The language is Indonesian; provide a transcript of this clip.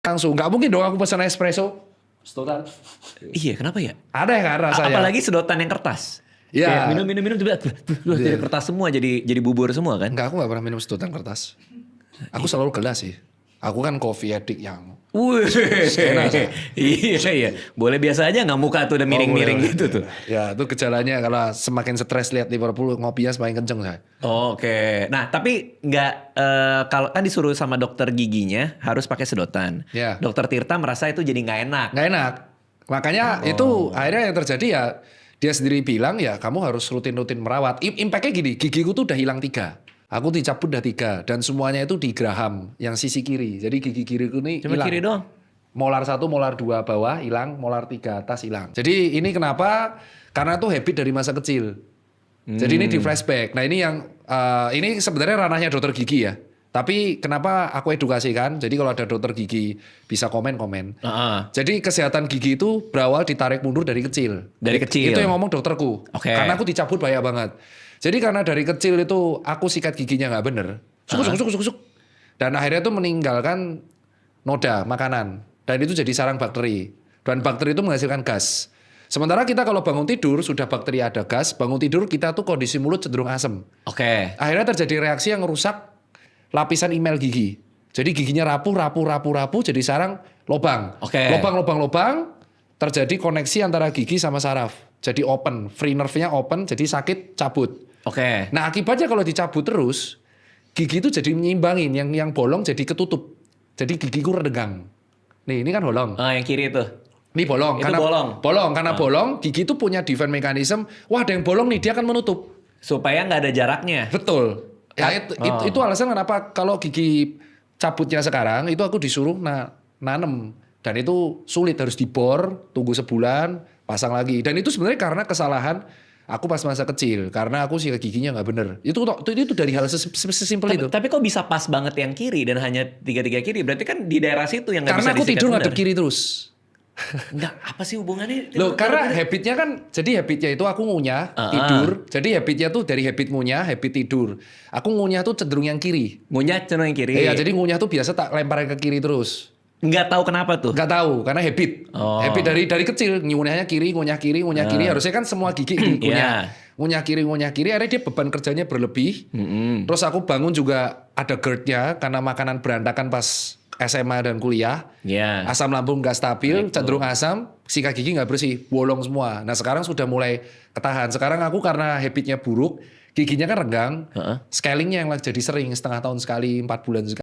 langsung. Nggak mungkin dong aku pesan espresso. Sedotan. Iya, kenapa ya? Ada yang nggak rasanya. Apalagi sedotan yang kertas. Ya. Kayak minum jadi kertas semua, jadi bubur semua kan? Enggak, aku nggak pernah minum sedotan kertas. Aku selalu gelas sih. Aku kan coffee addict yang. Wih, Skena, iya. Boleh biasa aja nggak muka tuh udah miring-miring gitu tuh. Ya, itu gejalanya kalau semakin stres lihat Liverpool ngopinya semakin kenceng saya. Oke. Nah, tapi nggak kalau kan disuruh sama dokter giginya harus pakai sedotan. Ya. Dokter Tirta merasa itu jadi nggak enak. Nggak enak. Makanya itu akhirnya yang terjadi ya dia sendiri bilang ya kamu harus rutin-rutin merawat. Impactnya gini, gigiku tuh udah hilang 3. Aku dicabut udah 3 dan semuanya itu di geraham yang sisi kiri. Jadi gigi kiriku ini Cuma hilang. kiri doang. Molar 1, molar 2 bawah hilang, molar 3 atas hilang. Jadi ini kenapa? Karena itu habit dari masa kecil. Jadi ini di flashback. Nah ini yang ini sebenarnya ranahnya dokter gigi ya. Tapi kenapa aku edukasikan? Jadi kalau ada dokter gigi bisa komen-komen. Jadi kesehatan gigi itu berawal ditarik mundur dari kecil. Dari kecil. Itu yang ngomong dokterku. Oke. Karena aku dicabut banyak banget. Jadi karena dari kecil itu aku sikat giginya nggak bener. Suk. Dan akhirnya itu meninggalkan noda makanan. Dan itu jadi sarang bakteri. Dan bakteri itu menghasilkan gas. Sementara kita kalau bangun tidur sudah bakteri ada gas. Bangun tidur kita tuh kondisi mulut cenderung asem. Oke. Akhirnya terjadi reaksi yang merusak lapisan email gigi. Jadi giginya rapuh jadi sarang lobang. Oke. Lobang terjadi koneksi antara gigi sama saraf. Jadi open, free nerve-nya open jadi sakit cabut. Oke. Nah, akibatnya kalau dicabut terus gigi itu jadi menyeimbangin yang bolong jadi ketutup. Jadi gigiku redegang. Nih, ini kan bolong. Yang kiri itu. Ini bolong Itu karena bolong. karena bolong, gigi itu punya defense mechanism. Wah, ada yang bolong nih, dia akan menutup. Supaya nggak ada jaraknya. Betul. Ya, itu alasan kenapa kalau gigi cabutnya sekarang itu aku disuruh nanem dan itu sulit, harus dibor, tunggu sebulan, pasang lagi. Dan itu sebenarnya karena kesalahan aku pas masa kecil karena aku sikat giginya nggak bener. Itu dari hal sesimpel itu. Tapi kok bisa pas banget yang kiri dan hanya 3 kiri? Berarti kan di daerah situ yang nggak bisa Karena aku disikat tidur bener. ngadep kiri terus. Enggak, apa sih hubungannya? Loh, karena habitnya kan, jadi habitnya itu aku ngunyah, tidur. Jadi habitnya tuh dari habit ngunyah, habit tidur. Aku ngunyah tuh cenderung yang kiri. Ngunyah cenderung yang kiri. Iya, jadi ngunyah tuh biasa tak lempar ke kiri terus. Nggak tahu kenapa tuh. Nggak tahu, karena habit. Habit dari kecil, ngunyahnya kiri, ngunyah kiri. Harusnya kan semua gigi ngunyah. Ngunyah kiri, akhirnya dia beban kerjanya berlebih. Terus aku bangun juga ada GERD-nya karena makanan berantakan pas SMA dan kuliah. Asam lambung nggak stabil, cenderung asam, sikat gigi nggak bersih, bolong semua. Nah sekarang sudah mulai ketahan. Sekarang aku karena habitnya buruk, giginya kan renggang, scalingnya yang jadi sering, setengah tahun sekali, 4 bulan sekali.